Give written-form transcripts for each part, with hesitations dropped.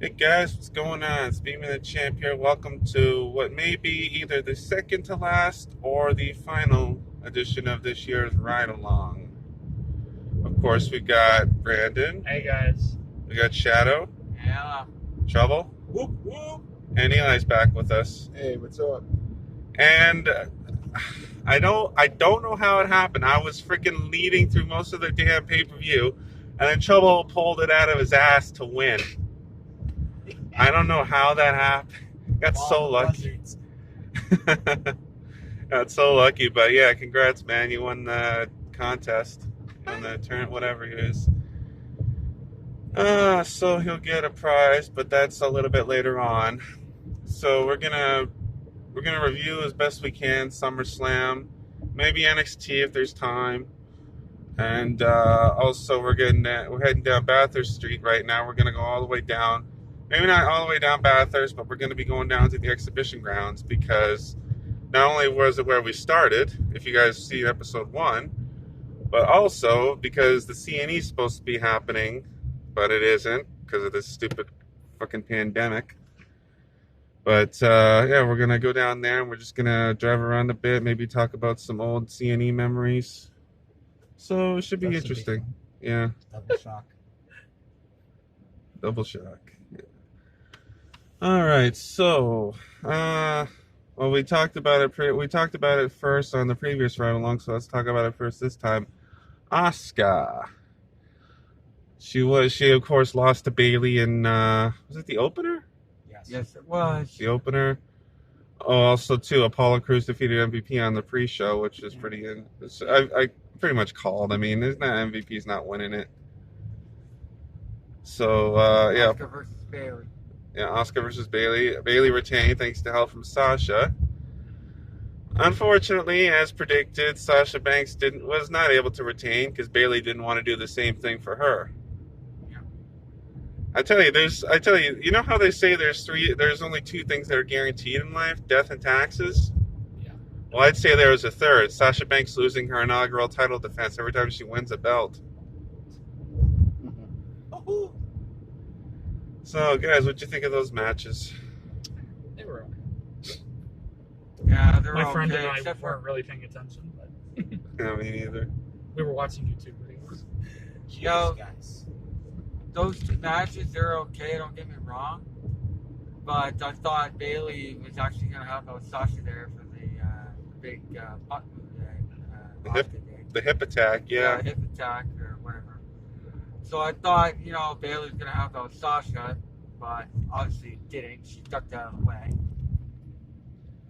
Hey guys, what's going on? It's Beam the Champ here. Welcome to what may be either the second to last or the final edition of this year's Ride Along. Of course, we got Brandon, Hey guys. we got Shadow, Yeah. Trouble, Whoop whoop. and Eli's back with us. Hey, what's up? And I don't know how it happened. I was freaking leading through most of the damn pay-per-view, and then Trouble pulled it out of his ass to win. I don't know how that happened. Got so lucky. Got so lucky, but yeah, congrats, man. You won the contest, on the tournament, whatever it is. So he'll get a prize, but that's a little bit later on. So we're gonna review as best we can SummerSlam, maybe NXT if there's time, and also we're heading down Bathurst Street right now. We're gonna go all the way down. Maybe not all the way down Bathurst, but we're going to be going down to the exhibition grounds because not only was it where we started, if you guys see episode 1, but also because the CNE is supposed to be happening, but it isn't because of this stupid fucking pandemic. But yeah, we're going to go down there and we're just going to drive around a bit, maybe talk about some old CNE memories. So it should be interesting. Yeah. Double shock. Double shock. All right, so well, we talked about it. We talked about it first on the previous ride along, so let's talk about it first this time. Asuka. She of course lost to Bayley in was it the opener? Yes, it was. The opener. Oh, also too, Apollo Crews defeated MVP on the pre-show, which is pretty. I pretty much called. I mean, isn't that MVP's not winning it? So yeah. Asuka versus Bayley. Yeah, Asuka versus Bayley. Bayley retained thanks to help from Sasha. Unfortunately, as predicted, Sasha Banks was not able to retain because Bayley didn't want to do the same thing for her. Yeah. I tell you, you know how they say there's only 2 things that are guaranteed in life, death and taxes? Yeah. Well, I'd say there was a third, Sasha Banks losing her inaugural title defense every time she wins a belt. Oh. So, guys, what'd you think of those matches? They were okay. Yeah, they're My friend okay, and I except weren't really paying attention, but No, me neither. we were watching YouTube videos. Yo, guys. those 2 matches, they're okay, don't get me wrong. But I thought Bayley was actually going to have Sasha there for the big butt move that Asuka did. The hip attack, yeah. Hip attack or whatever. So I thought, Bayley was going to have Sasha, but obviously didn't. She ducked out of the way.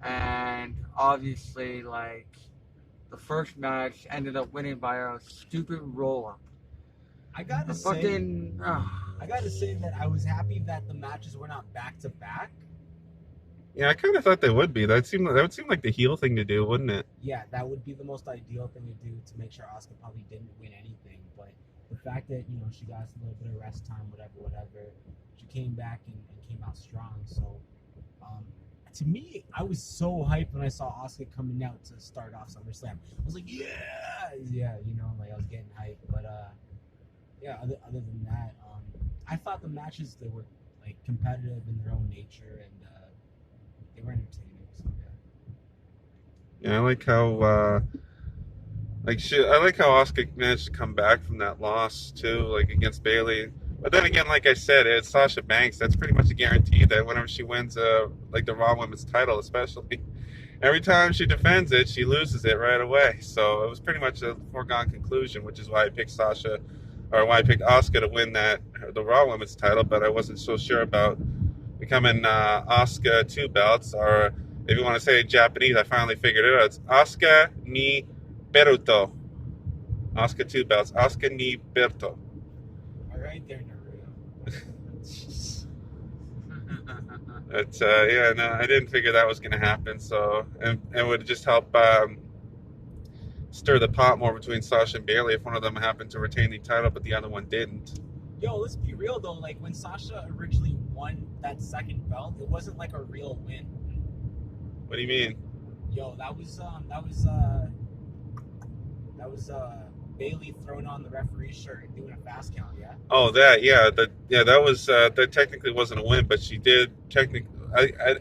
And obviously, the first match ended up winning by a stupid roll-up. I gotta say that I was happy that the matches were not back to back. Yeah, I kind of thought they would be. That would seem like the heel thing to do, wouldn't it? Yeah, that would be the most ideal thing to do to make sure Asuka probably didn't win anything. But the fact that she got a little bit of rest time, whatever, she came back and came out strong. So, to me, I was so hyped when I saw Asuka coming out to start off SummerSlam. I was like, yeah, I was getting hyped. But yeah, other than that, I thought the matches, they were competitive in their own nature and they were entertaining. So Yeah, I like how I like how Asuka managed to come back from that loss too, against Bayley. But then again, like I said, it's Sasha Banks. That's pretty much a guarantee that whenever she wins, the Raw Women's title, especially, every time she defends it, she loses it right away. So it was pretty much a foregone conclusion, which is why I picked Asuka to win the Raw Women's title. But I wasn't so sure about becoming Asuka 2 belts, or if you want to say it in Japanese, I finally figured it out. It's Asuka ni Beruto. Asuka 2 belts. Asuka ni Beruto. all right there, Naruto. But yeah, no, I didn't figure that was going to happen. So, and it would just help stir the pot more between Sasha and Bayley if one of them happened to retain the title, but the other one didn't. Yo, let's be real though. When Sasha originally won that second belt, it wasn't a real win. What do you mean? Yo, that was Bailey throwing on the referee's shirt and doing a fast count. Yeah. Oh, that was that technically wasn't a win, but she did technically.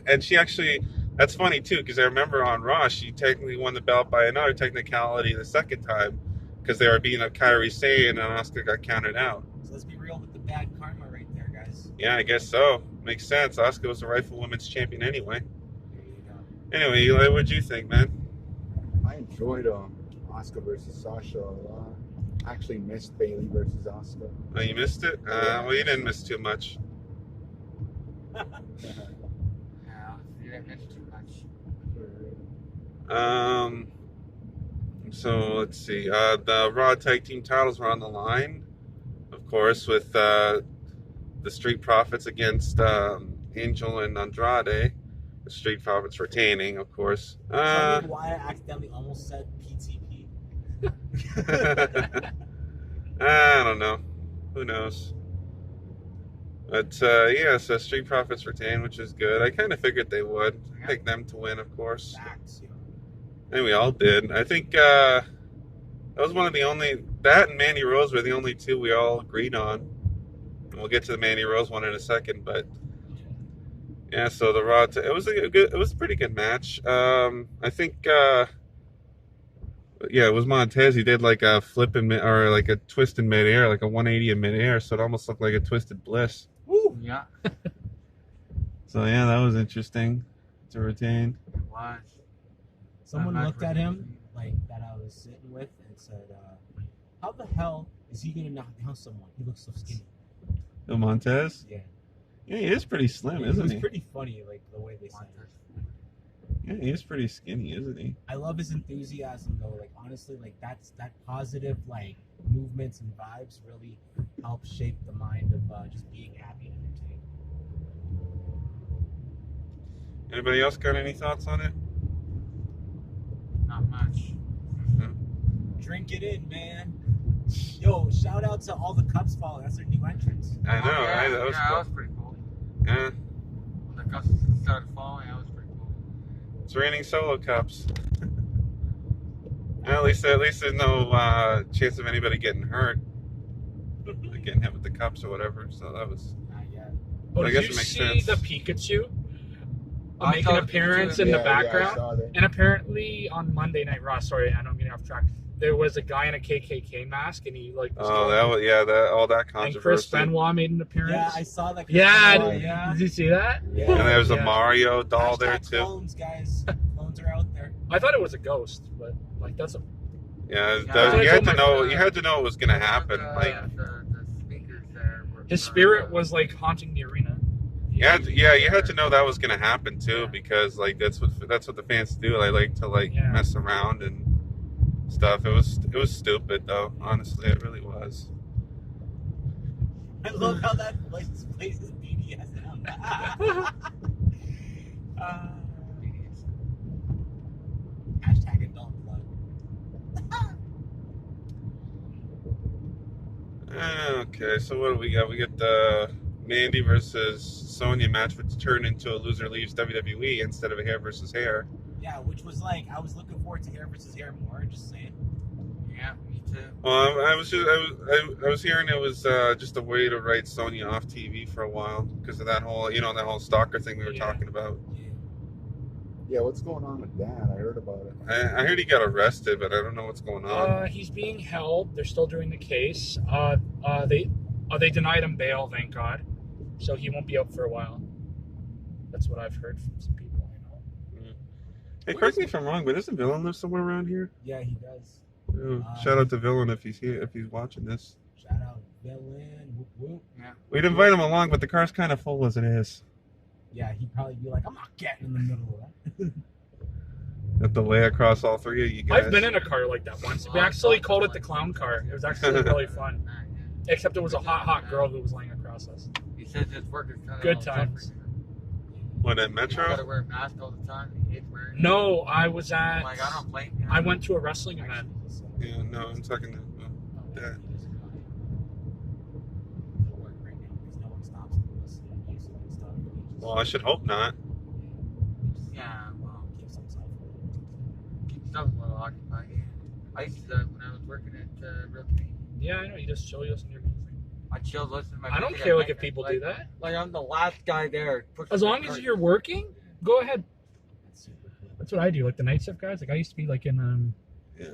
And she actually, that's funny too, because I remember on Raw she technically won the belt by another technicality the second time, because they were beating up Kairi Sane and Asuka got counted out. So let's be real with the bad karma right there, guys. Yeah, I guess so. Makes sense. Asuka was the rightful women's champion anyway. There you go. Anyway, Eli, what'd you think, man? I enjoyed Asuka versus Sasha a lot. I actually missed Bailey versus Asuka. Oh, you missed it? Well, you didn't miss too much. Yeah, you didn't miss too much. So let's see. The Raw Tag Team titles were on the line, of course, with the Street Profits against Angel and Andrade. The Street Profits retaining, of course. Tell me why I accidentally almost said PTP. I don't know. Who knows? But yeah, so Street Profits retain, which is good. I kind of figured they would. Pick them to win, of course. Facts, you know. And we all did. I think that was one of the only. That and Mandy Rose were the only two we all agreed on. And we'll get to the Mandy Rose one in a second, but yeah. So the Raw, it was it was a pretty good match. I think, yeah, it was Montez. He did like a flip or like a twist in midair, like a 180 in midair. So it almost looked like a twisted bliss. Woo! Yeah, So yeah, that was interesting to retain. it was. Someone That match looked was at him, interesting. like, that I was sitting with, and said, how the hell is he going to knock down someone? He looks so skinny. The Montez. Yeah. Yeah, he is pretty slim, It isn't was he? pretty funny, like, the way they said it. Yeah, he is pretty skinny, isn't he? I love his enthusiasm, though. Like, honestly, like, that positive, like, movements and vibes really help shape the mind of just being happy and entertained. Anybody else got any thoughts on it? Not much. Drink it in, man. Yo, shout out to all the Cubs followers. That's their new entrance. I know, yeah, right? That was yeah, cool. that was pretty cool. Yeah, When the cups started falling, that was pretty cool. it's raining solo cups. At least there's no chance of anybody getting hurt, like getting hit with the cups or whatever. So that was. Not yet. Oh, I did guess you it makes see sense. the Pikachu I make saw an the appearance Pikachu. in the I background? saw that. And apparently on Monday Night Raw, sorry, I know I'm getting off track. There was a guy in a KKK mask, and he like. Was Oh, that was all that and Chris controversy. Benoit made an appearance. Yeah, I saw that. Yeah, Oh, did, yeah. did you see that? Yeah. And there was a Yeah. Mario doll there Hashtag too. Clones, guys. Clones are out there. I thought it was a ghost, but like that's a. Yeah, Yeah, you I had told to my know. friend, You had to know it was gonna happen. The, Like, the speakers there. His spirit was like haunting the arena. you had to know that was gonna happen too, because like that's what the fans do. They like to like Yeah. mess around and stuff. It was stupid though. Honestly, it really was. I love how that places BDSM. Hashtag adult blood. Okay, so what do we got? We got the Mandy versus Sonya match, which turned into a loser leaves WWE instead of a hair versus hair. Yeah, which was like, I was looking forward to hair versus hair more, just saying. Yeah, me too. Well, I was hearing it was just a way to write Sonya off TV for a while because of that whole that whole stalker thing we were Yeah. talking about. Yeah. Yeah, what's going on with that? I heard about it. I heard he got arrested, but I don't know what's going on. He's being held. They're still doing the case. They denied him bail, thank God. So he won't be out for a while. That's what I've heard from some people I know. Hey, correct me if I'm wrong, but doesn't Villain live somewhere around here? Yeah, he does. Shout out to Villain if he's here, if he's watching this. Shout out villain. Whoop whoop. We'd invite him along, but the car's kind of full as it is. Yeah, he'd probably be like, I'm not getting in the middle of that. Have to lay across all three of you guys. I've been in a car like that once. We actually called it the clown car. It was actually really fun. Except it was a hot girl who was laying across us. He says his work is kind of Good times. What, at You gotta Metro? wear a mask all the time. He hates wearing it. No, I was at. I'm like, I don't blame you. I went to a wrestling event. Yeah, no, I'm talking about that. Well, I should hope not. Yeah, well, keep yourself a little occupied. Yeah. I used to do that when I was working at real Canadian. Yeah, I know. You just chill, you listen to your music. I chill, listen to my I don't music care at like night, if people like, do that. Like I'm the last guy there. As long as you're working, go ahead. That's super cool. That's what I do. Like the night shift guys. Like I used to be like in Yeah.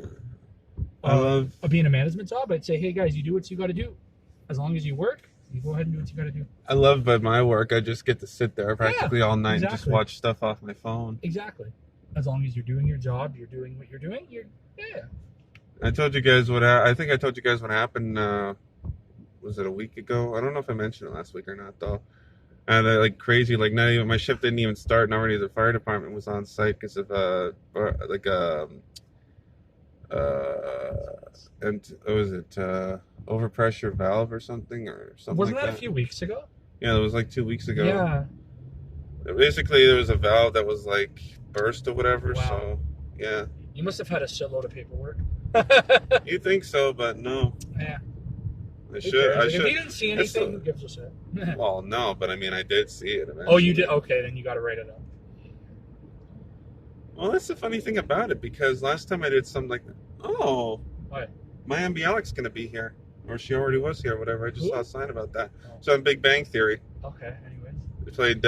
I love. being a management job. I'd say, hey guys, you do what you got to do. As long as you work, you go ahead and do what you got to do. I love by my work. I just get to sit there practically all night and just exactly. watch stuff off my phone. Exactly. As long as you're doing your job, you're doing what you're doing. Yeah. I told you guys what. I think I told you guys what happened. Was it a week ago? I don't know if I mentioned it last week or not though. And like crazy, like not even my shift didn't even start, and already the fire department was on site because of and was it overpressure valve or something Wasn't like that a few weeks ago? Yeah, it was like 2 weeks ago. Yeah. Basically, there was a valve that was like burst or whatever. Wow. So yeah, You must have had a shitload of paperwork. you think so, but no. Yeah. I Who should. cares? I Like, should. If you didn't see It's anything, the- who gives a shit? Well, no, but I mean, I did see it eventually. Oh, you did? Okay, then you got to write it up. Well, that's the funny thing about it, because last time I did something like that. Oh, What? Maya Bialik's going to be here. Or she already was here, whatever. I just Who? saw a sign about that. Oh. So on Big Bang Theory, Okay, anyways. they played,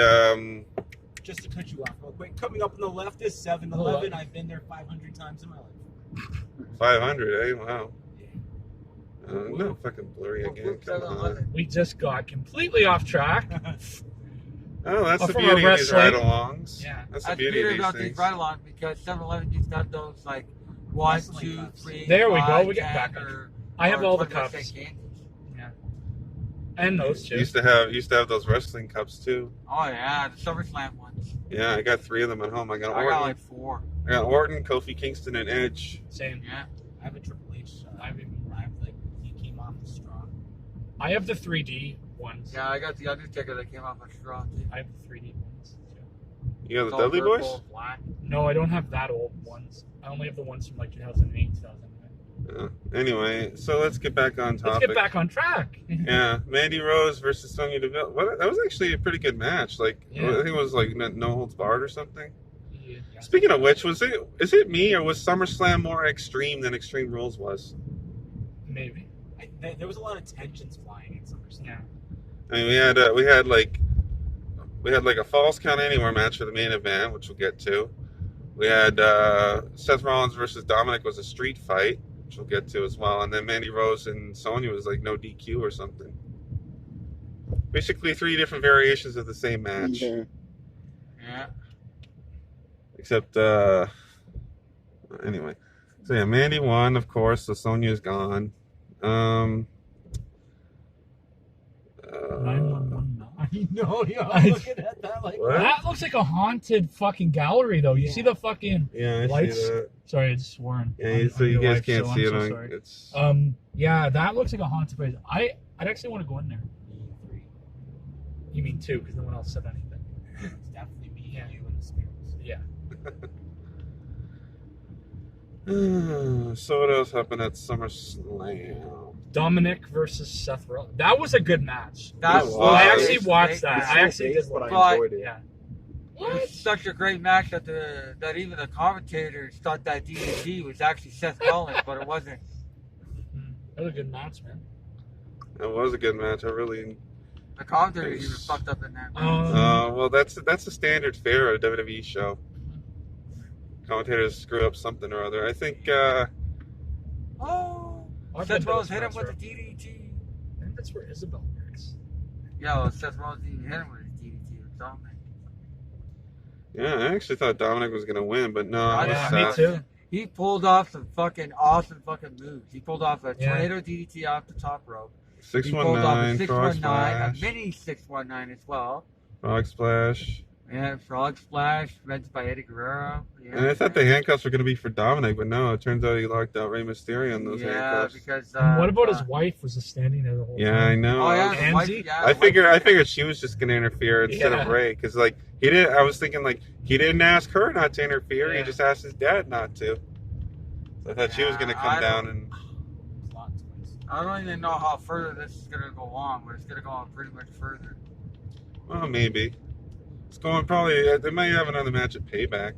Just to cut you off real quick, coming up on the left is 7-Eleven. I've been there 500 times in my life. 500, eh? Wow. Yeah. No fucking blurry again. Come on. We just got completely off track. Oh, that's Oh, the from beauty our of these wrestling. ride-alongs. Yeah. That's the That's beauty Peter of about these these things. ride-alongs because 7-Eleven used to have those like 1, Wrestling 2, cups. 3. There we go, 5, we get 10, back on. or- I have or all the 20% cups. candies. Yeah. And those two. Used to have those wrestling cups too. Oh yeah, the SummerSlam ones. Yeah, I got 3 of them at home. I got I Orton, got like 4. I got Orton, Kofi Kingston, and Edge. Same. Yeah. I have a Triple H. I have like he came off the straw. I have the 3D ones. Yeah, I got the Undertaker that came off my straw too. I have the 3D ones. Too. You got It's the all Dudley purple, Boys? Black. No, I don't have that old ones. I only have the ones from like 2008, 2009. Anyway, so let's get back on topic. Let's get back on track. Yeah, Mandy Rose versus Sonya Deville. That was actually a pretty good match. Like, Yeah. I think it was like no holds barred or something. Yeah. Speaking of which, is it me or was SummerSlam more extreme than Extreme Rules was? Maybe. There was a lot of tensions flying in SummerSlam. Yeah. I mean, we had like a Falls Count Anywhere match for the main event, which we'll get to. We had Seth Rollins versus Dominic was a street fight, which we'll get to as well, and then Mandy Rose and Sonya was like no DQ or something. Basically, 3 different variations of the same match. Yeah. Yeah. Except, anyway. So yeah, Mandy won, of course, so Sonya's gone. 9119. I know, yeah. I'm looking at that like. What? That looks like a haunted fucking gallery, though. You Yeah. see the fucking Yeah, I lights? see that. Sorry, it's sworn. Yeah, on so you your guys life, can't so see I'm it so on. sorry. It's Yeah, that looks like a haunted place. I'd actually want to go in there. Me, You mean 2, because no one else said anything. 3. It's definitely me Yeah. and you and the spirits. Yeah. So what else happened at SummerSlam? Dominic versus Seth Rollins. That was a good match. That was- I Wow. actually watched that. I actually did but watch I But- enjoyed it. Yeah. It was such a great match that even the commentators thought that DDT was actually Seth Rollins, but it wasn't. That was a good match, man. It was a good match. I really. The commentators even fucked up in that match. Well, that's a standard fare of a WWE show. Commentators screw up something or other. I think. Oh, I've Seth been to Rollins this hit him with concert. a DDT. I think that's where Isabel works. Yeah, well, Seth Rollins didn't hit him with a DDT or something. Yeah, I actually thought Dominic was gonna win, but no. I it was yeah, didn't- me Seth. too. He pulled off some fucking awesome fucking moves. He pulled off a Yeah. tornado DDT off the top rope. He pulled off a 619, frog 619, a splash, mini 619 as well. frog splash. And frog splash, invented by Eddie Guerrero. Yeah. And I thought the handcuffs were gonna be for Dominic, but no, it turns out he locked out Rey Mysterio on those yeah, handcuffs. because What about his wife? Was just standing there the whole Yeah, I time? know. Oh yeah, Pansy? the wife, yeah, I the wife- figured she was just gonna interfere instead of Yeah. Ray, because like he didn't. I was thinking like he didn't ask her not to interfere. He Yeah. just asked his dad not to. So I thought she was gonna Yeah, come I down don't- and. Plot twist. I don't even know how further this is gonna go on, but it's gonna go on pretty much further. Well, maybe. It's going probably. They might have another match at Payback.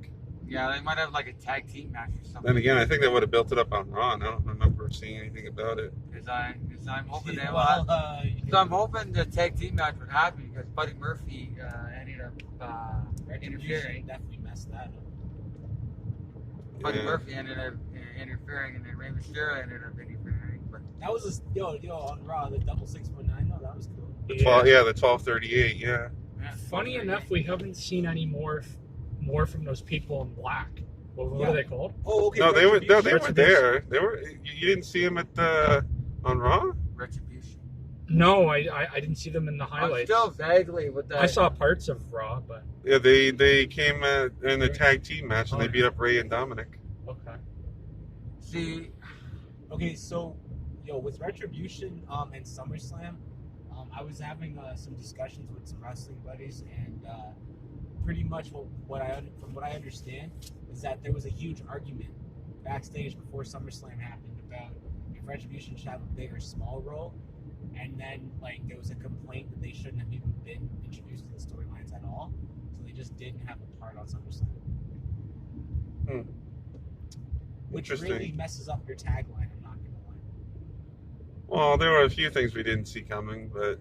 Yeah, they might have like a tag team match or something. Then again, I think they would have built it up on Raw. And I don't remember. seeing anything about it. Because I'm hoping they will. Well, So I'm hoping the tag team match would happen because Buddy Murphy ended up interfering. definitely messed that up. Buddy Yeah. Murphy ended up interfering, and then Rey Mysterio ended up interfering. But That was on Raw, the double 619. No, that was cool. The 1238. Yeah. yeah, Funny enough, we haven't seen any more from those people in black. What Yeah. are they called? Oh, okay. No, they were Retribution. there. They were. You didn't see them at the on Raw. Retribution. No, I didn't see them in the I'm highlights. still vaguely with that. I saw parts of Raw, but Yeah, they came in the tag team match and Oh, they beat up Ray and Dominic. okay. See, Okay, so with Retribution and SummerSlam, I was having some discussions with some wrestling buddies, and pretty much from what I understand is that there was a huge argument backstage before SummerSlam happened about if Retribution should have a big or small role, and then like there was a complaint that they shouldn't have even been introduced to the storylines at all, so they just didn't have a part on SummerSlam. Which Interesting. really messes up your tagline. I'm not gonna lie. Well, there were a few things we didn't see coming, but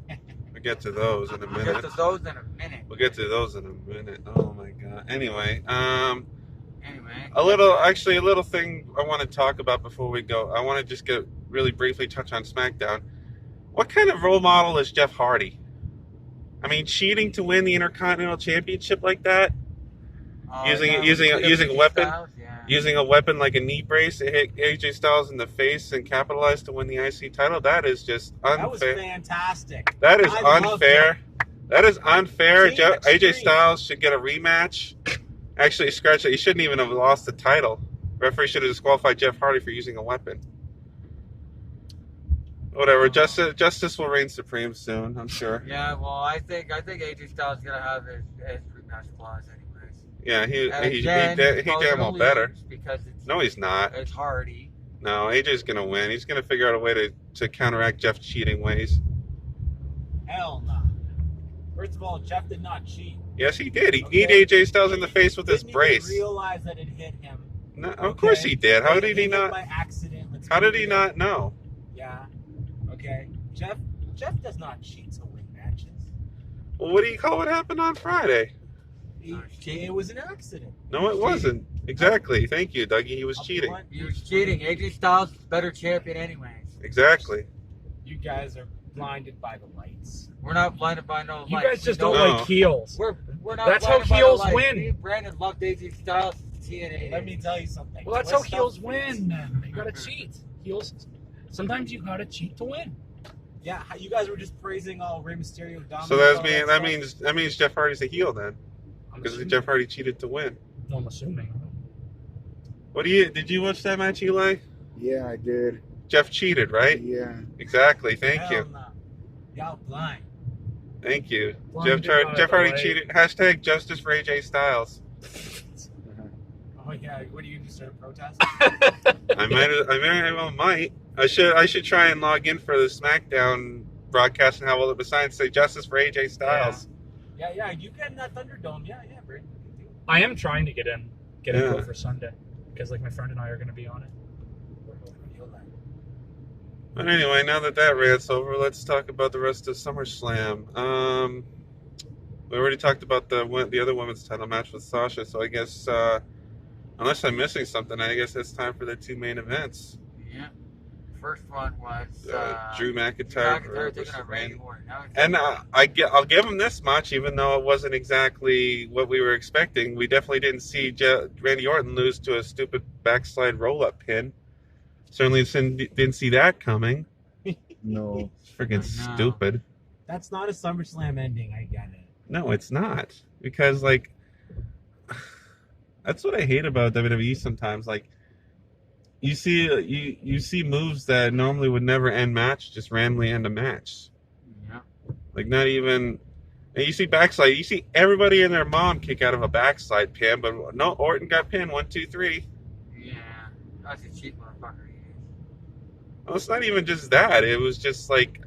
we'll get to those in a we'll get minute. to those in a minute. We'll get to those in a minute. Oh my god. Anyway, Anyway. a little thing I want to talk about before we go. I want to just really briefly touch on SmackDown. What kind of role model is Jeff Hardy? I mean, cheating to win the Intercontinental Championship like that, using a weapon, Yeah. using a weapon like a knee brace to hit AJ Styles in the face and capitalize to win the IC title. That is just That was unfair. fantastic. That is I loved unfair. That is unfair. Team AJ Extreme. Styles should get a rematch. Actually, scratch it. He shouldn't even have lost the title. Referee should have disqualified Jeff Hardy for using a weapon. Whatever. Justice will reign supreme soon, I'm sure. Yeah, well, I think AJ Styles is gonna have his rematch clause anyways. Yeah, he Again, damn probably well gonna better. lose because it's No, he's not. it's Hardy. No, AJ's gonna win. He's gonna figure out a way to counteract Jeff's cheating ways. Hell no. First of all, Jeff did not cheat. Yes, he did. He Okay. kneed AJ Styles in the face with his Didn't brace. even realize that it hit him. No, of course he did. How It did he hit not? By accident. How did he not know? Yeah. Okay. Jeff does not cheat to win matches. Well, what do you call what happened on Friday? It was an accident. No, it wasn't. Exactly. Thank you, Dougie. He was cheating. He was cheating. AJ Styles is a better champion anyways. Exactly. You guys are blinded by the lights. We're not blinded by no You lights. guys just We don't know- No. like heels. We're not That's how blinded by the heels lights. win. Me and Brandon loved AJ Styles TNA. Let me tell you something. Well, that's how Twist heels up win. Then you gotta cheat. Heels. Sometimes you gotta cheat to win. Yeah, you guys were just praising all Rey Mysterio, Dominic. So all that means Jeff Hardy's a heel then, I'm because assuming. Jeff Hardy cheated to win. No, I'm assuming. Did you watch that match, Eli? Yeah, I did. Jeff cheated, right? Yeah. Exactly. Thank Hell you. no. Y'all blind. Thank you. Blinded Jeff by the Hardy light. cheated. Hashtag justice for AJ Styles. Oh yeah, what are you gonna start a protest? I very well might. I should try and log in for the SmackDown broadcast and have all the signs say justice for AJ Styles. Yeah, you get in that Thunderdome. Yeah, Brady. I am trying to get in Yeah. for Sunday because like my friend and I are going to be on it. But anyway, now that rant's over, let's talk about the rest of SummerSlam. We already talked about the other women's title match with Sasha, so I guess unless I'm missing something, I guess it's time for the two main events. Yeah. First one was Drew McIntyre taking versus on Randy Randy. Orton. Now it's- And I'll give him this much, even though it wasn't exactly what we were expecting. We definitely didn't see Randy Orton lose to a stupid backslide roll-up pin. Certainly didn't see that coming. No. It's freaking No. stupid. That's not a SummerSlam ending. I get it. No, it's not. Because, like, that's what I hate about WWE sometimes. Like, you see moves that normally would never end match just randomly end a match. Yeah. Like, not even... And you see backslide. You see everybody and their mom kick out of a backslide pin, but no, Orton got pinned. 1, 2, 3. Yeah. That's a cheap motherfucker. He is. Well, it's not even just that. It was just like...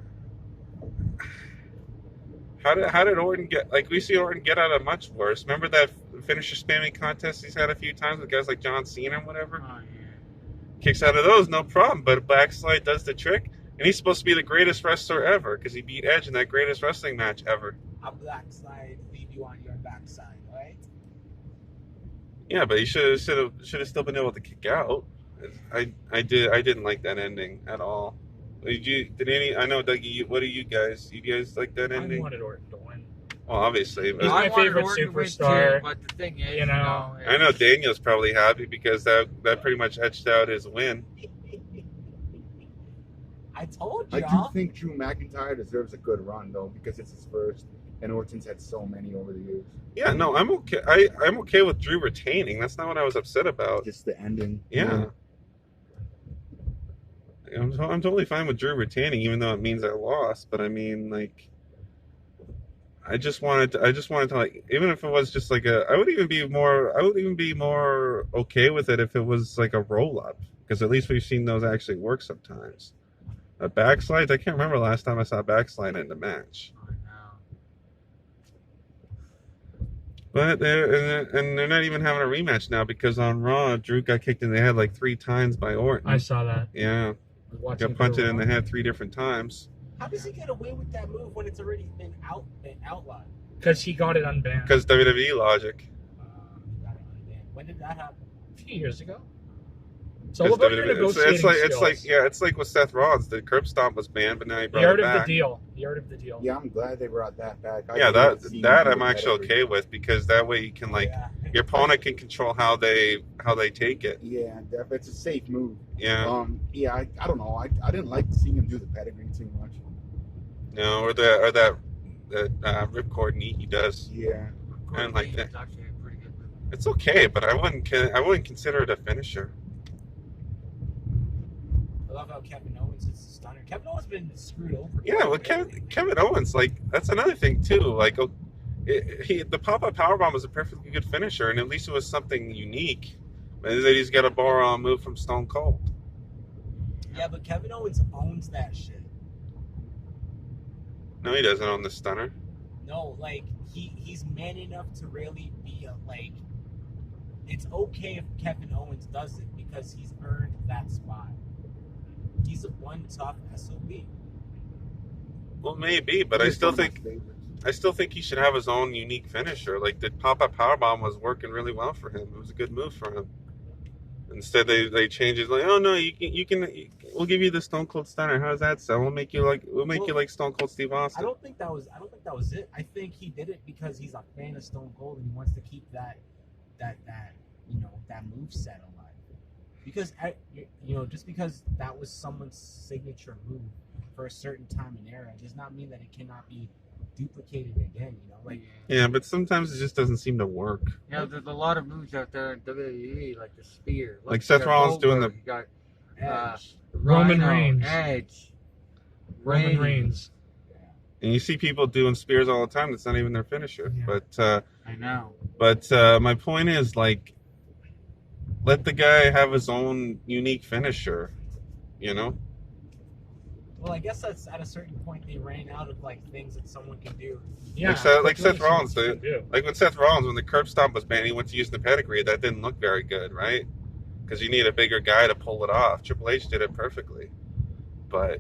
How did Orton get... Like, we see Orton get out of much worse. Remember that finisher spamming contest he's had a few times with guys like John Cena and whatever? Oh, yeah. kicks out of those, no problem. But a backslide does the trick, and he's supposed to be the greatest wrestler ever because he beat Edge in that greatest wrestling match ever. A backslide, leave you on your backside, right? Yeah, but he should have still been able to kick out. I didn't like that ending at all. I know, Dougie. What do you guys? You guys like that I ending? wanted Orton to win. Well, obviously, but He's my I wanted favorite Orton to win superstar. too, but the thing is, You know, I know Daniel's probably happy because that pretty much etched out his win. I told I do y'all. think Drew McIntyre deserves a good run though, because it's his first, and Orton's had so many over the years. Yeah, no, I'm okay. I'm okay with Drew retaining. That's not what I was upset about. Just the ending. Yeah. I'm totally fine with Drew retaining, even though it means I lost. But I mean, like, I just wanted to like, even if it was just like I would even be more okay with it if it was like a roll up, because at least we've seen those actually work sometimes. A backslide, I can't remember last time I saw a backslide in the match. I know. But they're not even having a rematch now because on Raw, Drew got kicked in the head like 3 times by Orton. I saw that. Yeah, Watching got punted for a in the while. head 3 different times. How does he get away with that move when it's already been outlawed? Because he got it unbanned Because WWE logic. He got it unbanned. When did that happen? a few years ago. So Because what about your WWE negotiating skills? it's like with Seth Rollins. The curb stomp was banned, but now he He brought heard it of the back. deal. He heard of the deal. Yeah, I'm glad they brought that back. I Yeah, hate seeing that him I'm do actually every okay time. with, because that way you can like Yeah. your opponent can control how they take it. Yeah, it's a safe move. Yeah, Yeah, I don't know. I didn't like seeing him do the pedigree too much. no, or that ripcord knee he does. Yeah. I didn't like that. It's actually a pretty good move. It's okay, but I wouldn't consider it a finisher. I love how Kevin Owens hits the stunner. Kevin Owens been screwed over. Yeah, well, Kevin Owens, like, that's another thing too. Like, the pop-up powerbomb was a perfectly good finisher, and at least it was something unique. And then he's got a bar move from Stone Cold. Yeah, but Kevin Owens owns that shit. No, he doesn't own the stunner. No, like he's man enough to really be like. It's okay if Kevin Owens does it because he's earned that spot. He's one tough SOB. Well, maybe, but I He's still one of my think favorites. he should have his own unique finisher. Like, the pop-up powerbomb was working really well for him. It was a good move for him. Instead, they changed it like, oh no, we'll give you the Stone Cold Stunner. How's that sound? We'll make you like Stone Cold Steve I Austin. don't think that was it. I think he did it because he's a fan of Stone Cold and he wants to keep that move set alive. Because just because that was someone's signature move for a certain time and era does not mean that it cannot be duplicated again. Yeah, but sometimes it just doesn't seem to work. Yeah, there's a lot of moves out there in WWE, like the spear. Like You Seth got Rollins doing Goldberg, you got Edge. Roman Rhino, Reigns. Edge, Roman Reigns. And you see people doing spears all the time. That's not even their finisher. Yeah. I know. But my point is, like, let the guy have his own unique finisher. You know. Well, I guess that's at a certain point they ran out of like things that someone can do. Yeah, Like Seth Rollins did. did. Like when Seth Rollins, when the curb stomp was banned, he went to use the pedigree. That didn't look very good, right? Because you need a bigger guy to pull it off. Triple H did it perfectly. But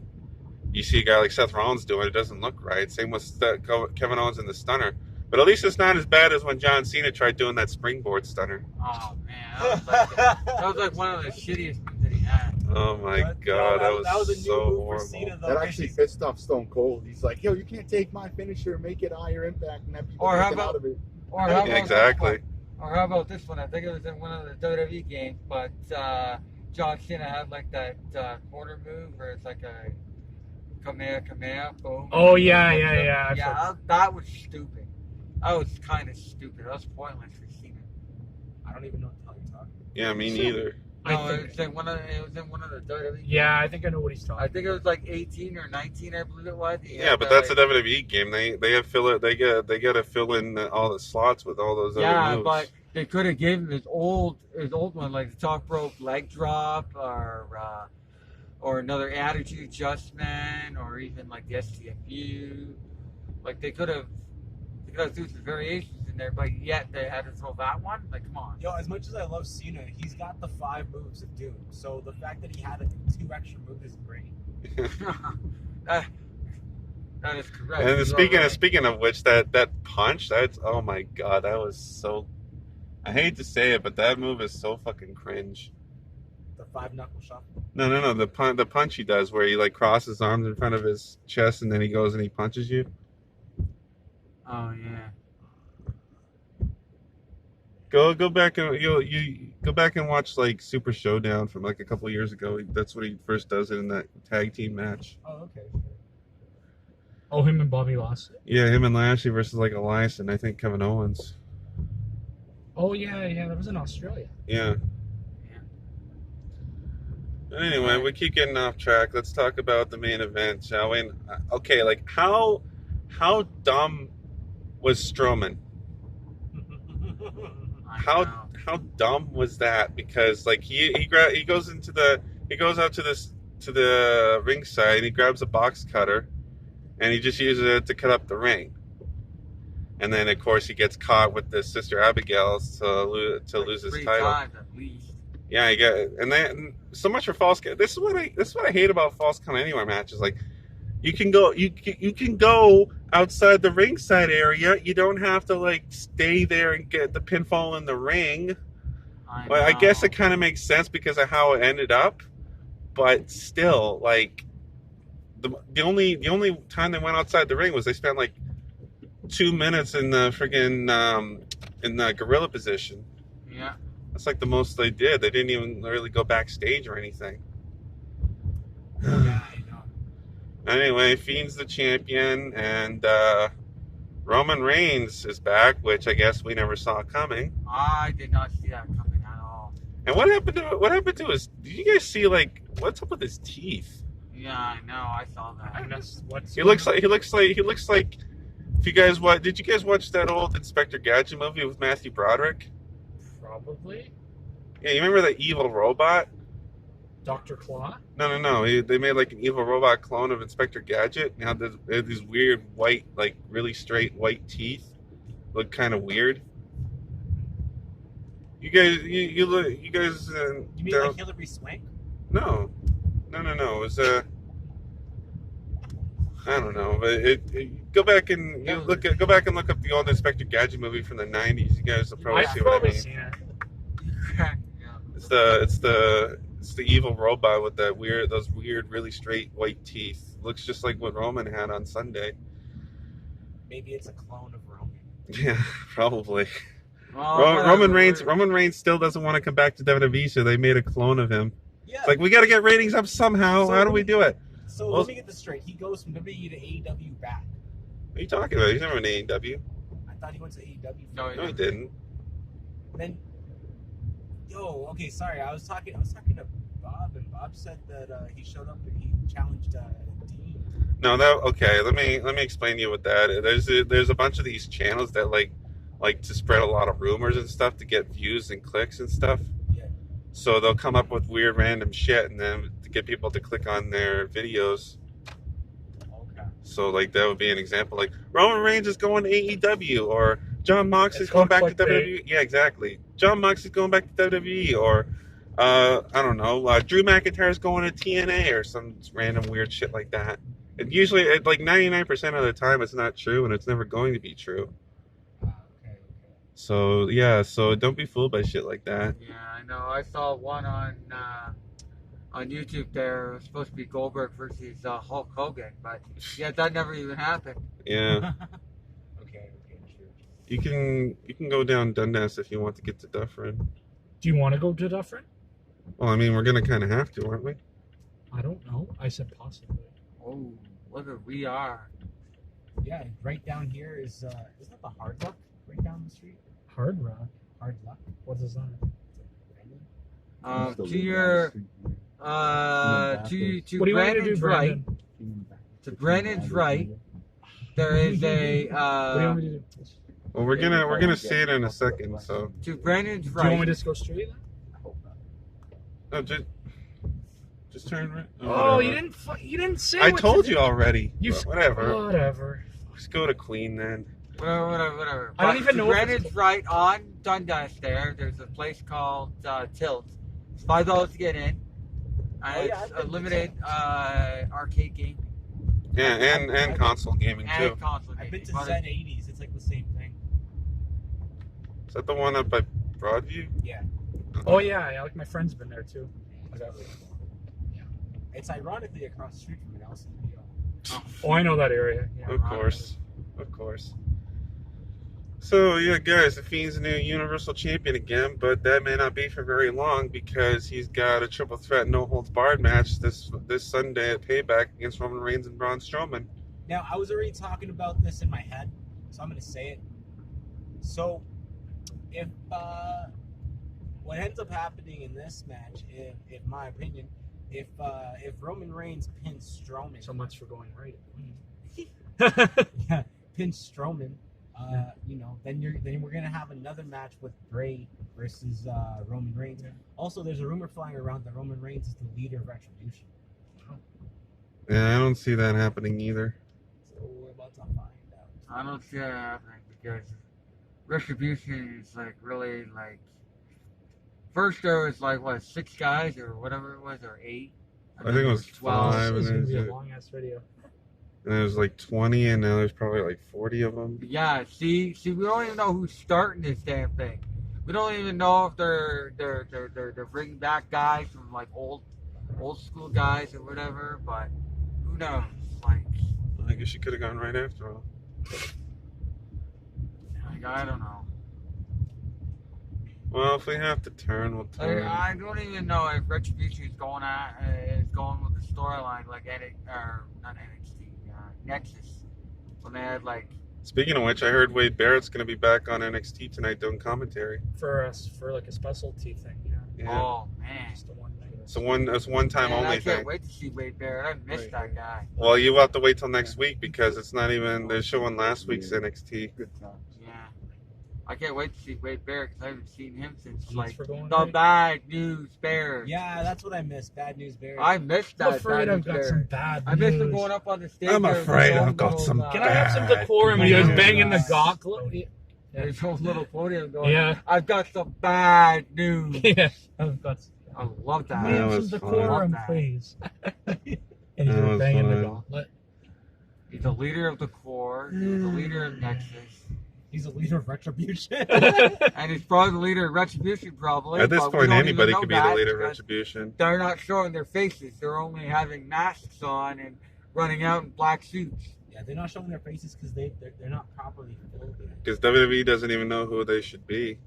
you see a guy like Seth Rollins doing it, it doesn't look right. Same with Kevin Owens and the stunner. But at least it's not as bad as when John Cena tried doing that springboard stunner. Oh man, that was like one of the shittiest moves that he had. Oh my God, that was a new so move for horrible. Cena, though. That actually pissed off Stone Cold. He's like, yo, you can't take my finisher and make it higher impact and have people Or how taken about- out of it. Or how about Yeah, exactly. This one? Or how about this one? I think it was in one of the WWE games, but John Cena had like that corner move where it's like a Kamehameha, boom. Oh yeah. Yeah, that was stupid. That was kind of stupid. That was pointless for Cena. I don't even know what the hell you're talking about. Yeah, me neither. No, it was in one of the WWE games. Yeah, I think I know what he's talking. I think it was like 18 or 19, I believe it was. Yeah, but that's a WWE game. They have filler. They got to fill in all the slots with all those yeah, other moves. but they could have given him his old one, like the top rope leg drop, or another attitude adjustment, or even like the STFU. Like they could have do some variations in there, but yet they had to throw that one. Like, come on. Yo, as much as I love Cena, he's got the 5 moves of Doom. So the fact that he had 2 extra moves is great. That is correct. And You speaking are right. speaking of which, that punch, that's, oh my god, that was so. I hate to say it, but that move is so fucking cringe. The 5 knuckle shuffle. No. The punch he does where he like crosses his arms in front of his chest and then he goes and he punches you. Oh yeah. Go back and you go back and watch like Super Showdown from like a couple years ago. That's what he first does it in that tag team match. Oh, okay. Oh, him and Bobby Lashley. Yeah, him and Lashley versus like Elias and I think Kevin Owens. Oh yeah, that was in Australia. Yeah. Anyway, we keep getting off track. Let's talk about the main event, shall we? Okay, like how dumb was Strowman? How dumb was that? Because like he goes out to the ringside and he grabs a box cutter and he just uses it to cut up the ring. And then of course he gets caught with the Sister Abigail's to lose his 3 title. times at least. Yeah, you get, and then so much for false. This is what I hate about false count anywhere matches. Like, you can go outside the ringside area. You don't have to like stay there and get the pinfall in the ring. I guess it kind of makes sense because of how it ended up, but still, like the only time they went outside the ring was they spent like 2 minutes in the friggin' in the gorilla position. Yeah. That's like the most they did. They didn't even really go backstage or anything. Yeah, I know. Anyway, Fiend's the champion, and Roman Reigns is back, which I guess we never saw coming. I did not see that coming at all. And what happened to his? Did you guys see like what's up with his teeth? Yeah, I know. I saw that. I missed what's. He looks like. If you guys did you guys watch that old Inspector Gadget movie with Matthew Broderick? Probably Yeah, you remember that evil robot? Dr. Claw. No. They made like an evil robot clone of Inspector Gadget. Now they had these weird white, like really straight white teeth. Look kind of weird. You guys. You guys. You mean like Hillary Swank? No. It was I don't know, but go back and look up the old Inspector Gadget movie from the '90s. You guys will probably see what I mean. Seen it. It's the evil robot with those weird, really straight white teeth. Looks just like what Roman had on Sunday. Maybe it's a clone of Roman. Yeah, probably. Well, Roman Reigns still doesn't want to come back to WWE, so they made a clone of him. Yeah. It's like, we got to get ratings up somehow. How do we do it? So let me get this straight. He goes from WWE to AEW back. What are you talking about? He's never in AEW. I thought he went to AEW. No, No, he didn't. Then, okay, sorry. I was talking to Bob, and Bob said that he showed up and he challenged Dean. No, okay. Let me explain to you what that is. There's a bunch of these channels that like to spread a lot of rumors and stuff to get views and clicks and stuff. Yeah. So they'll come up with weird random shit and then to get people to click on their videos. Okay. So like that would be an example. Like Roman Reigns is going to AEW, or John Moxley's It's going back called to clickbait. WWE. Yeah, exactly. John Moxley's going back to WWE, or I don't know. Drew McIntyre's going to TNA or some random weird shit like that. And usually, like 99% of the time, it's not true, and it's never going to be true. Okay. So yeah, so don't be fooled by shit like that. Yeah, I know. I saw one on YouTube. There it was supposed to be Goldberg versus Hulk Hogan, but yeah, that never even happened. Yeah, Okay, sure. you can go down Dundas if you want to get to Dufferin. Do you want to go to Dufferin? Well, I mean, we're gonna kind of have to, aren't we? I don't know. I said possibly. Oh, look at we are. Yeah, right down here is isn't that the Hard Luck right down the street? Hard Rock. Hard Luck. What is that? To your to What do you want me to Brandon's do, right. Brandon? To Brandon's right, there is a What do you want me to do? Well, we're gonna see it in a second. So to Brandon's Do you want me right. to just go straight? no, just turn right. Oh, whatever. you didn't say. I what told to you do. already. You But whatever. Whatever. Let's go to Queen then. Whatever. I don't even know if it's- Brandon's right on Dundas there. There's a place called Tilt. It's $5 to get in. Oh, yeah, It's I've been a to limited arcade game Yeah, and console gaming too. and console I've been gaming. to But Zen 80s. It's like the same thing. Is that the one up by Broadview? Yeah. Oh yeah, like my friend's been there too. It's really cool. Yeah. It's ironically across the street from an LCBO. Oh, I know that area. Yeah. Of course. Of course. So, yeah, guys, the Fiend's the new Universal Champion again, but that may not be for very long because he's got a triple threat no holds barred match this Sunday at Payback against Roman Reigns and Braun Strowman. Now, I was already talking about this in my head, so I'm going to say it. So, if what ends up happening in this match, if my opinion, if Roman Reigns pins Strowman, So much for going right. yeah, pins Strowman, you know, then we're gonna have another match with Bray versus Roman Reigns. Yeah. Also, there's a rumor flying around that Roman Reigns is the leader of Retribution. Yeah, I don't see that happening either. So we're about to find out. I don't see that happening because Retribution is like really like. First there was like what 6 guys or whatever it was or 8. I think it was 5, This is and gonna be a there's long ass video. like 20, and now there's probably like 40 of them. Yeah, see, we don't even know who's starting this damn thing. We don't even know if they're bringing back guys from like old school guys or whatever. But who knows? Like I guess you could have gone right after all. I don't know. Well, if we have to turn, we'll Like, turn. I don't even know if Retribution is going with the storyline like not NXT, Nexus. When they had like Speaking of which, I heard Wade Barrett's going to be back on NXT tonight doing commentary. For us, for like a specialty thing, yeah. Yeah. oh man, Just the one night. It's one time Man, only I can't thing. wait to see Wade Barrett. I missed that guy. Well, you have to wait till next week because it's not even they're showing last week's NXT. Good times. Yeah. I can't wait to see Wade Barrett because I haven't seen him since He's like for going the right. Bad News Bears. Yeah, that's what I missed. Bad news, Barry. I missed I'm that. afraid Bad I've News got Bears. some bad I missed him news. going up on the stage. I'm there with afraid his I've own got little, some Can I have some bad decorum? And he was news. banging the gauntlet. His own little podium going. Yeah. I've got some bad news. Yeah. I've got I love that. Can we That have was some fun. decorum, That. please. And he's That just was banging the fun. gauntlet. He's the leader of the core. He's the leader of Nexus. He's a leader of Retribution. And he's probably the leader of Retribution, probably. At this but we point, don't even anybody know could be the that leader of because Retribution. They're not showing their faces. They're only having masks on and running out in black suits. Yeah, they're not showing their faces because they're not properly filled yet. Because WWE doesn't even know who they should be.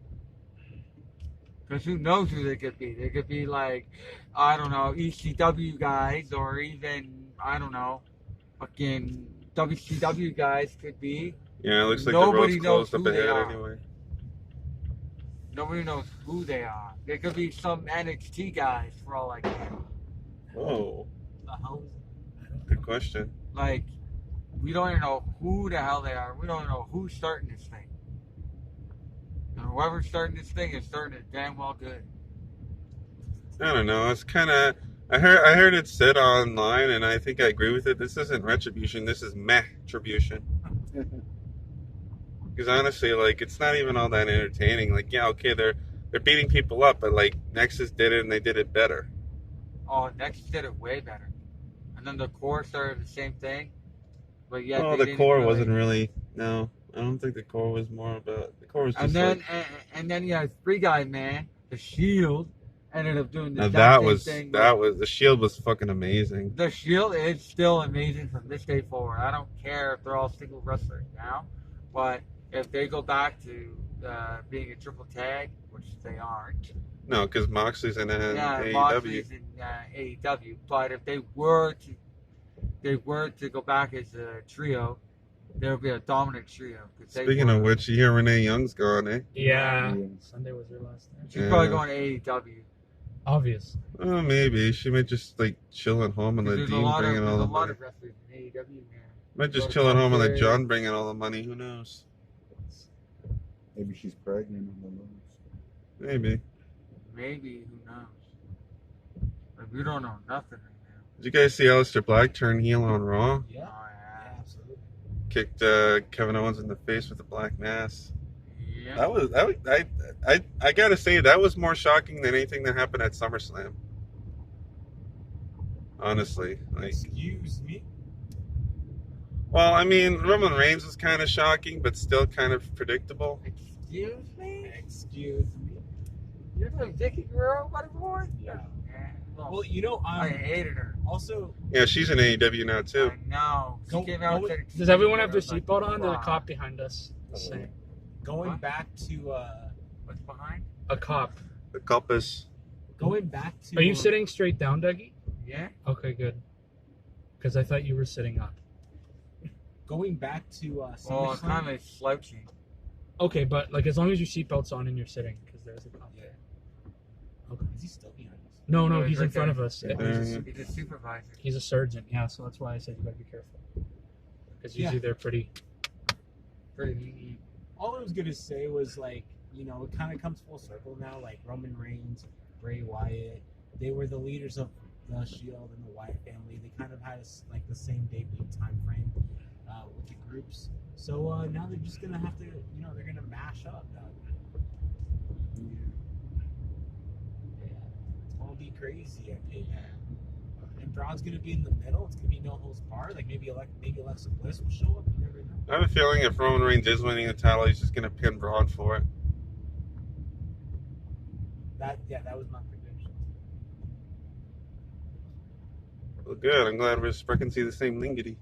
Because who knows who they could be? They could be like, I don't know, ECW guys or even, I don't know, fucking WCW guys could be. Yeah, it looks like Nobody the road's knows closed up who they ahead are. anyway. Nobody knows who they are. They could be some NXT guys for all I care. Oh, The hell is good question. Like, we don't even know who the hell they are. We don't even know who's starting this thing. And whoever's starting this thing is starting it damn well good. I don't know. It's kind of. I heard it said online, and I think I agree with it. This isn't Retribution. This is Meh-tribution. Because honestly, like, it's not even all that entertaining. Like, yeah, okay, they're beating people up, but like Nexus did it, and they did it better. Oh, Nexus did it way better. And then the core started the same thing. But yeah, Oh, they the didn't core really- wasn't really. No, I don't think the core was more about. The core was just. And then like, and then you had Free Guy Man, the Shield, ended up doing the now exact that same was thing. that was the Shield was fucking amazing. The Shield is still amazing from this day forward. I don't care if they're all single wrestlers now, but if they go back to being a triple tag, which they aren't, No, because Moxley's in yeah, AEW. Moxley's in AEW. But if they were to go back as a trio, there would be a dominant trio. 'cause they Speaking were. of which, you hear Renee Young's gone, eh? Yeah. Yeah. Sunday was her last night. she's Yeah. probably going to AEW. Obvious. Oh, maybe she might just like chill at home and let There's a Dean lot bring in all the of money. wrestlers in AEW now. Might just go to chill at home and let commentary. John bring in all the money. Who knows? Maybe she's pregnant. Who knows? Maybe. Maybe, who knows? But we don't know nothing right now. Did you guys see Aleister Black turn heel on Raw? Yeah, Oh, yeah. absolutely. kicked Kevin Owens in the face with a black mass. Yeah. I gotta say that was more shocking than anything that happened at SummerSlam. Honestly, like, Excuse me. well, I mean, Roman Reigns was kind of shocking, but still kind of predictable. Excuse me? Excuse me. You're the Vicky Guerrero butterboy? Yeah. Well, Well, you know, I hated her. also Yeah, she's in AEW now too. I know. She Go- came out go- there. Does everyone have their I was like, seatbelt on? There's a "Wow." cop behind us. Just saying. going What? back to What's behind? A cop. The Culpus. going back to. Are you sitting straight down, Dougie? Yeah. Okay, good. Because I thought you were sitting up. Going back to Well, I'm SummerSlam. kind of slouching. Okay, but like as long as your seatbelt's on and you're sitting, because there's a cop Yeah. there. Okay. Is he still behind us? No, No, he's he's in right front there. of us. Yeah. He's a supervisor. He's a surgeon, yeah. So that's why I said you gotta be careful. Because usually they're pretty. Pretty neat. All I was gonna say was like, you know, it kind of comes full circle now. Like Roman Reigns, Bray Wyatt, they were the leaders of the Shield and the Wyatt family. They kind of had like the same debut time frame with the groups. So now they're just gonna have to, you know, they're gonna mash up. Yeah, it's gonna be crazy. I think. And Braun's gonna be in the middle. It's gonna be no holds barred. Like maybe Alexa Bliss will show up. You never know. I have a feeling if Roman Reigns is winning the title, he's just gonna pin Braun for it. That was my prediction. Well, good. I'm glad we're freaking see the same lingity.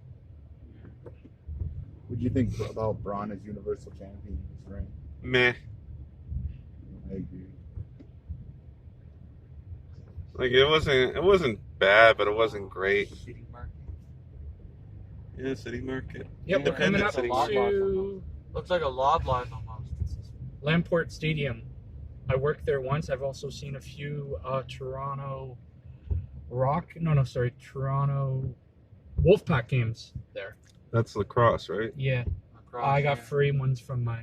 What do you think about Braun as Universal Champion in this reign? Meh. I agree. Like it wasn't bad, but it wasn't great. City market. Yeah, City Market. Yep, we're coming Independent up City Market. to Looks like a Loblaws almost. Lamport Stadium. I worked there once. I've also seen a few Toronto Wolfpack games there. That's lacrosse, right? Yeah, Across, I got yeah. free ones from my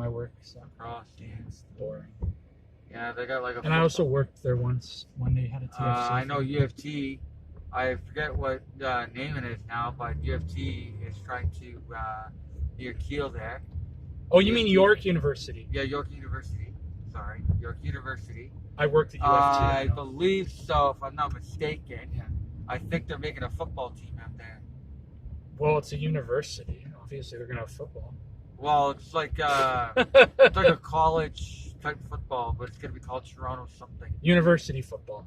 work. So Across, yeah. boring. Yeah, they got like a. And I also worked there once when they had a TFC. I know UFT. I forget what name it is now, but UFT is trying to near Kiel there. Oh, you mean York University? Yeah, York University. Sorry, York University. I worked at UFT. I know. believe so, if I'm not mistaken. Yeah. I think they're making a football team out there. Well, it's a university. Obviously, they're gonna have football. Well, it's like a college type football, but it's gonna be called Toronto something. University football.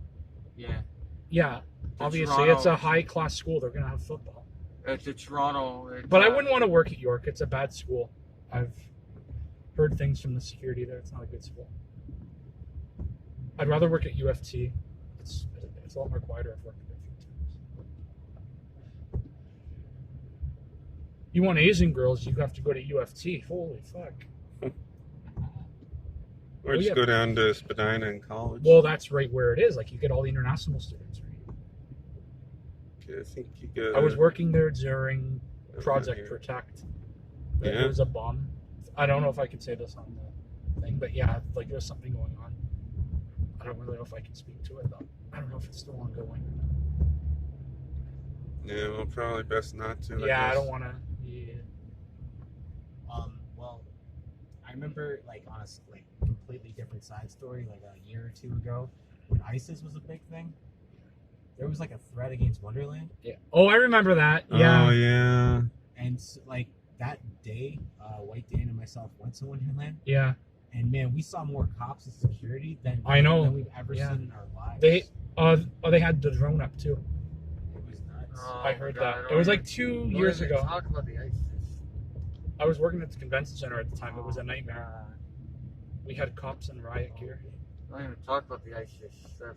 Yeah, Yeah, The obviously, Toronto- it's a high class school. They're gonna have football. it's a Toronto. It's, But I wouldn't want to work at York. It's a bad school. I've heard things from the security there. It's not a good school. I'd rather work at UFT. It's a lot more quieter. I've worked there a few times. You want Asian girls, you have to go to UFT. Holy fuck. Or Oh, just yeah. go down to Spadina in college. Well, that's right where it is. Like, you get all the international students, right? Okay, I think you could. I was working there during Project here. Protect. Yeah. There was a bomb. I don't know if I can say this on the thing, but yeah, like there's something going on. I don't really know if I can speak to it though. I don't know if it's still ongoing. Yeah, well, probably best not to. Yeah, I guess. don't want to. Yeah. Well, I remember like on a like completely different side story, like a year or two ago, when ISIS was a big thing. There was like a threat against Wonderland, Yeah. Oh, I remember that. Yeah. Oh yeah. and like that day, White Dan and myself went to Wonderland, Yeah. and man, we saw more cops and security than I know. than we've ever Yeah. seen in our lives. They had the drone up too. It was nuts. Oh, I heard God, that. don't It was even- like 2 don't years even ago. Talk about the ISIS. I was working at the convention center at the time. It was a Oh, nightmare. God. We had cops in riot gear. Don't even talk about the ISIS.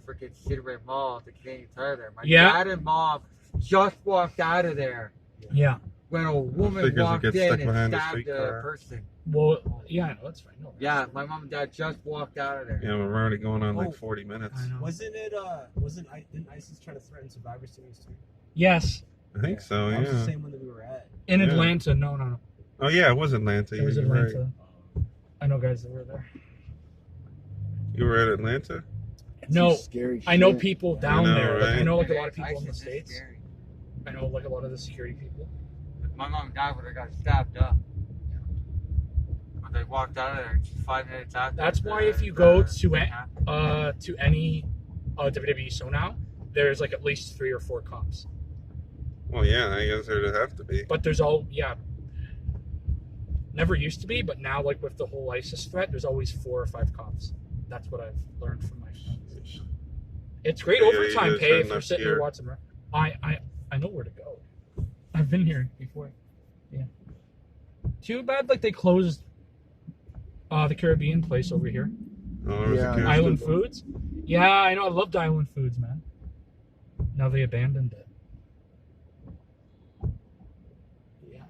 Freaking Cedarway Mall at the Canadian Tire there. My Yeah. dad and mom just walked out of there Yeah. when a woman Figures it walked gets in stuck and behind a stabbed a streetcar. person. Well, yeah, I know that's fine. No, Yeah, my mom and dad just walked out of there. Yeah, we're already going on Oh. like 40 minutes. I know. Wasn't it? Didn't ISIS try to threaten Survivor Series too? Yes, I think so. That was the Yeah. same one that we were at. in Yeah. Atlanta. No. Oh yeah, it was Atlanta. It was You're right. Atlanta. I know guys that were there. You were at Atlanta. No, Some scary I know shit. people I down know, there. Like, I right? know like a Yeah, lot of people in the ISIS is States. scary. I know like a lot of the security people. My mom and dad would have got stabbed up. When they walked out of there, just 5 minutes after. That's why if you go to any WWE show now, there's like at least 3 or 4 cops. Well, yeah, I guess there'd have to be. But there's never used to be, but now like with the whole ISIS threat, there's always 4 or 5 cops. That's what I've learned from my friends. It's great overtime pay if you're sitting there watching. I know where to go. I've been here before. Yeah. Too bad like they closed the Caribbean place over here. Oh, Yeah. Island Foods. Yeah, I know. I loved Island Foods, man. Now they abandoned it. Yeah.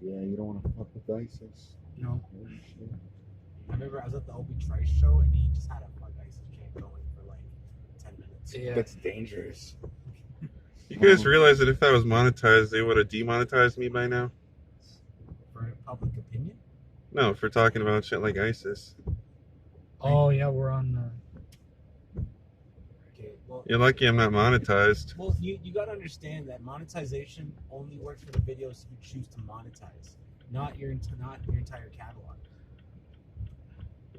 Yeah, you don't want to fuck with ISIS. No. Oh, shit. I remember I was at the Obi Trice show and he just had a fuck ISIS chant going for like 10 minutes. Yeah. That's dangerous. You guys realize that if that was monetized, they would have demonetized me by now? For public opinion? No, for talking about shit like ISIS. Oh yeah, we're on. Okay, well, You're lucky I'm not monetized. well you got to understand that monetization only works for the videos you choose to monetize, not your entire catalog.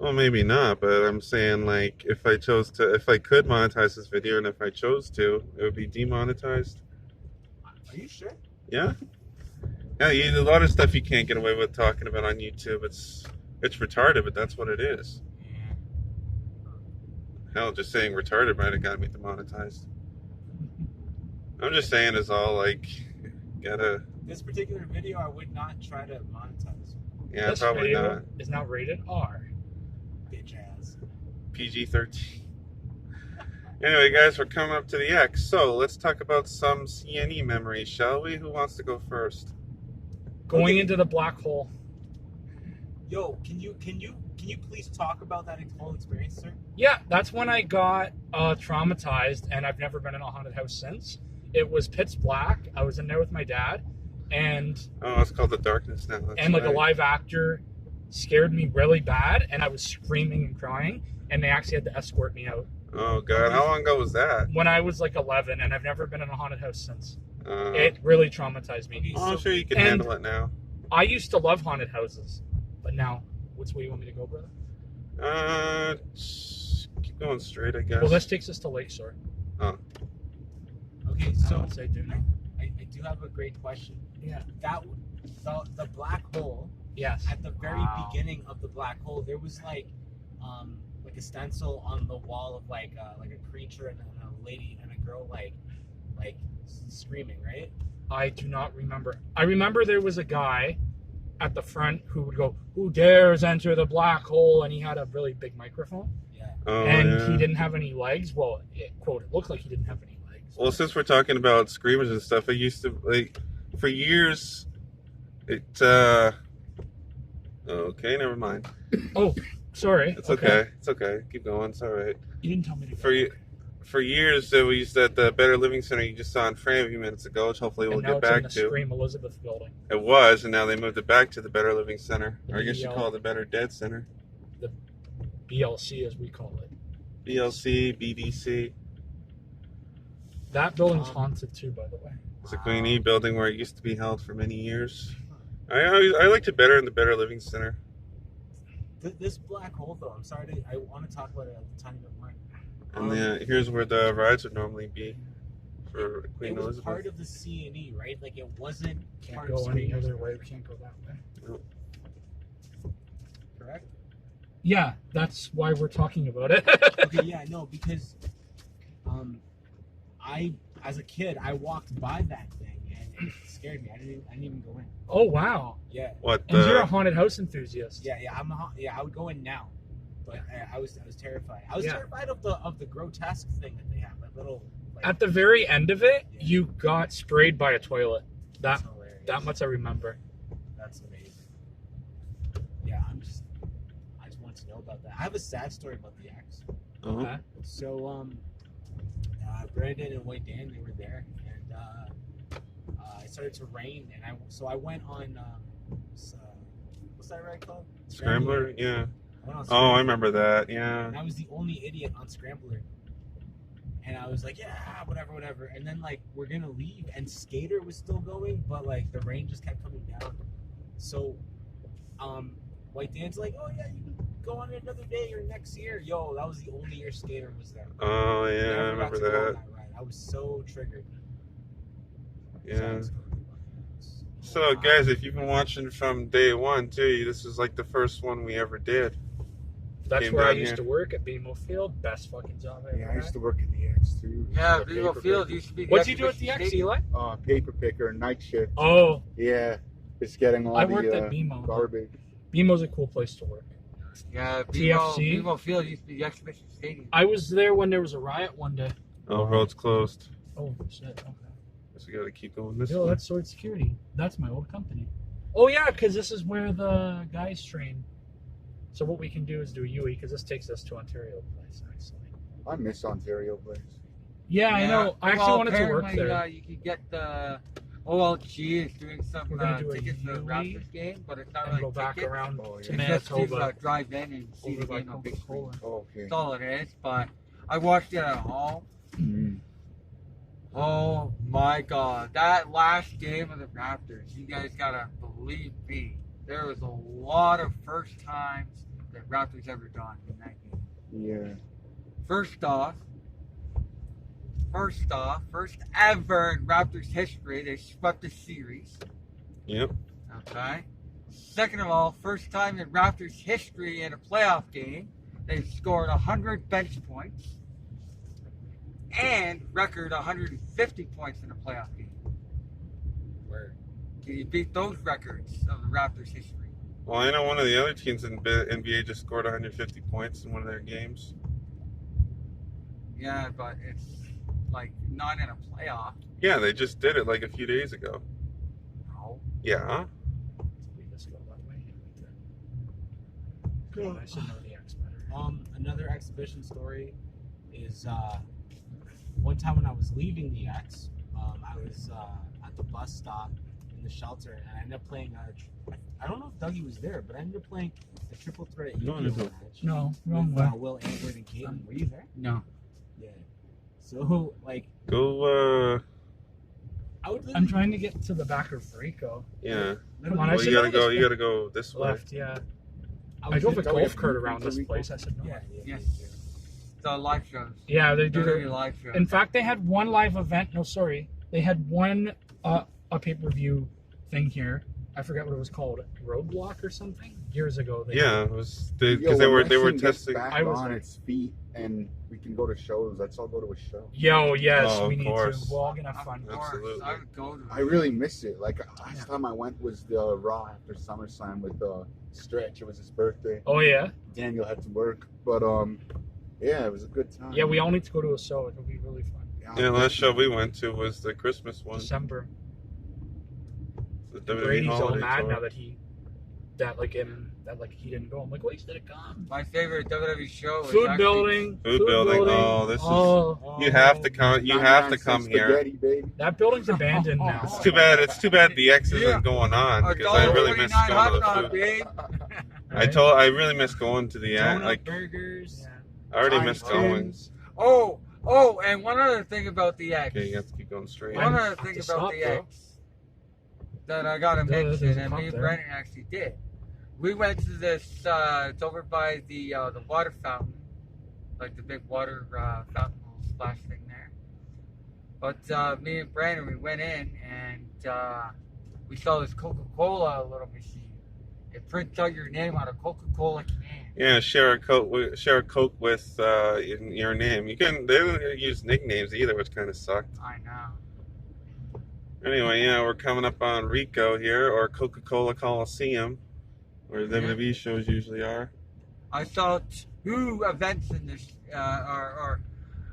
Well, maybe not, but I'm saying, like, if I could monetize this video and if I chose to, it would be demonetized. Are you sure? Yeah? Yeah, a lot of stuff you can't get away with talking about on YouTube. It's retarded, but that's what it is. Hell, just saying retarded might have got me demonetized. I'm just saying is all, like, gotta... This particular video I would not try to monetize. Yeah, This probably video not. is now rated R. Bitch ass. PG-13. Anyway, guys, we're coming up to the X, so let's talk about some CNE memories, shall we? Who wants to go first? Going Okay. into the black hole. Yo, can you please talk about that whole experience, sir? Yeah, that's when I got traumatized, and I've never been in a haunted house since. It was pitch black. I was in there with my dad, and Oh, it's called The Darkness now. That's like a right. live actor scared me really bad, and I was screaming and crying, and they actually had to escort me out. Oh, God. How long ago was that? When I was like 11, and I've never been in a haunted house since. Uh, It really traumatized me. oh, I'm sure you can and- handle it now. I used to love haunted houses, but now, which way you want me to go, brother? Keep going straight, I guess. Well, this takes us to Lakeshore. Okay, So so I'd say do now. I do have a great question. Yeah. The black hole, Yes. at the very beginning of the black hole, there was like a stencil on the wall of like a creature and a lady and a girl like screaming, right? I do not remember. I remember there was a guy at the front who would go, "Who dares enter the black hole?" And he had a really big microphone, Yeah. Oh, and yeah. he didn't have any legs. Well, it looked like he didn't have any legs. Well, since we're talking about screamers and stuff, I used to, like, for years, okay, never mind. Oh, sorry. It's okay. It's okay. Keep going. It's all right. You didn't tell me to go. For years, we used at the Better Living Center, you just saw in frame a few minutes ago, which hopefully we'll And now get it's in back the to. Scream Elizabeth building. It was, and now they moved it back to the Better Living Center. Or I guess you BL. call it the Better Dead Center. BLC, as we call it. BLC, BDC. That building's haunted too, by the way. It's a Queen E building where it used to be held for many years. I liked it better in the Better Living Center. This black hole, though, I want to talk about it a tiny bit more. And here's where the rides would normally be for Queen It was Elizabeth. part of the C&E, right? Like, it wasn't Can't part of go any Screamers, other way. We can't go that way. correct? Yeah, that's why we're talking about it. Okay, yeah, no, because as a kid, I walked by that thing and it scared me. I didn't even go in. Oh wow! Yeah, What And you're a the? haunted house enthusiast. yeah. I would go in now, but I was terrified. I was Yeah. terrified of the grotesque thing that they have, that little. Like, At the very end of it, Yeah. you got sprayed by a toilet. that's hilarious. That much I remember. That's amazing. Yeah, I just want to know about that. I have a sad story about the X. Oh, Okay. So, Brandon and White Dan, they were there, and it started to rain, and I went on, what's that ride called? Scrambler? Yeah. I went on Oh, I Scrambler, remember that. Yeah. and I was the only idiot on Scrambler. And I was like, yeah, whatever. And then like we're gonna leave, and Skater was still going, but like the rain just kept coming down. So, White Dan's like, oh yeah, you can go on another day or next year. Yo, that was the only year Skater was there. Oh yeah, I Never got remember to go on that. ride. I was so triggered. Yeah. So guys, if you've been watching from day one too, this is like the first one we ever did. That's Came where I down used here. to work at BMO Field. Best fucking job I ever Yeah, I used had. to work at the X too. Yeah, The Vivo paper Field picker. used to be. What'd you do at the X, Stadium. Eli? Paper picker, night shift. Oh, Yeah, just getting all I the worked at BMO. garbage. BMO's a cool place to work. Yeah, TFC? Vivo Field used to be the exhibition stadium. I was there when there was a riot one day. Oh, road's closed. Oh shit! Okay. So we gotta keep going this Yo, way. that's Sword Security. That's my old company. Oh yeah, because this is where the guys train. So what we can do is do a UE, because this takes us to Ontario Place, actually. I miss Ontario Place. Yeah, I know. I actually wanted to work apparently, there. You could get the OLG is doing some We're gonna do a tickets for the UE Raptors game, but it's not and really go back tickets. around Oh, to yeah. It's just to Manitoba drive in and see over the by game on big screen. Coca-Cola. Okay. That's all it is. But I watched it at home. Mm. Oh my God, that last game of the Raptors, you guys gotta believe me. There was a lot of first times that Raptors ever done in that game. Yeah. First off, first ever in Raptors history, they swept the series. Yep. Okay. Second of all, first time in Raptors history in a playoff game, they've scored 100 bench points and record 150 points in a playoff game. Word. Can you beat those records of the Raptors history? Well, I know one of the other teams in NBA just scored 150 points in one of their games. Yeah, but it's like not in a playoff. Yeah, they just did it like a few days ago. No. Yeah. We just go that way. God, I should know the X better. Another exhibition story is one time when I was leaving the X, I was at the bus stop in the shelter, and I ended up playing I don't know if Dougie was there, but I ended up playing a triple threat No, Yu-Gi-Oh no. match. No, wrong with, way. Will Ambert and Caitlin. Were you there? No. Yeah. So like, Go, I would. I'm trying to get to the back of Rico. yeah. Come on, I Well, should you know gotta go, this you gotta go this way. Left, yeah. I was drove a with Don't we golf have cart Rico around this Rico? place. I said no. Yeah. Yes. The live shows. Yeah, they do. Dirty Their, live shows. in fact, they had one live event. No, sorry, they had one a pay-per-view thing here. I forget what it was called, Roadblock or something. Years ago. Yeah, it was Yo, because when they were wrestling gets testing. back I was on there. its feet, and we can go to shows. Let's all go to a show. Yo, yes, Oh, we of need course. to. We're all gonna have Of fun. course, Absolutely. I would go to I really miss it. Like last time I went was the Raw after SummerSlam with Stretch. It was his birthday. Oh yeah, Daniel had to work, but yeah, it was a good time. yeah. We all need to go to a show. It'll be really fun. Yeah, last show we went to was the Christmas one, December. the WWE Brady's all holiday mad tour. now that he didn't go. I'm like, well, he should have gone. My favorite WWE show is Food actually- building. Food building. Oh, this is. You have to come. You have to come here. Spaghetti, baby. That building's abandoned now. It's too bad. It's too bad the X isn't Yeah. going on because I really miss $1.49 going to the hot food. dog, babe. I really miss going to the Donut like. burgers. Yeah. I already Time miss Tins. going. Oh, and one other thing about the X. Okay, you have to keep going straight. One I other have thing to about stop, the bro. X that I gotta There's mention, a and cop me and there. Brennan actually did. We went to this. It's over by the water fountain, like the big water fountain little splash thing there. But me and Brandon, we went in and we saw this Coca-Cola little machine. It prints out your name on a Coca-Cola can. Yeah, share a coke with your name. You can. They don't use nicknames either, which kind of sucked. I know. Anyway, yeah, we're coming up on Rico here, or Coca-Cola Coliseum, where the WWE shows usually are. I saw two events in this,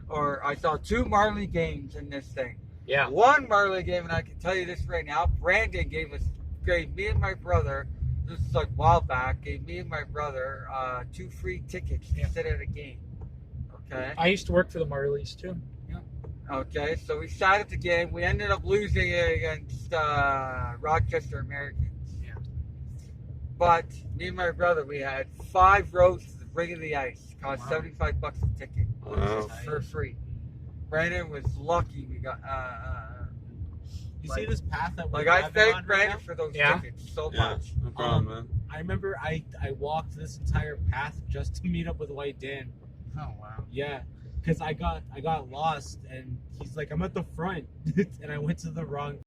or I saw two Marley games in this thing. Yeah. One Marley game, and I can tell you this right now. Brandon gave me and my brother. This is like a while back. Gave me and my brother 2 free tickets to sit at a game. Okay. I used to work for the Marlies too. Okay. So we sat at the game. We ended up losing it against Rochester Americans. Yeah. But me and my brother, we had 5 rows to the ring of the ice. Cost Wow. $75 a ticket Wow. for free. Brandon was lucky we got. You Like- see this path that we're Like I driving thank on right Brandon now? for those Yeah. tickets so Yeah, much. no problem, man. I remember I walked this entire path just to meet up with White Dan. Oh wow. Yeah, because I got lost, and he's like, I'm at the front, and I went to the wrong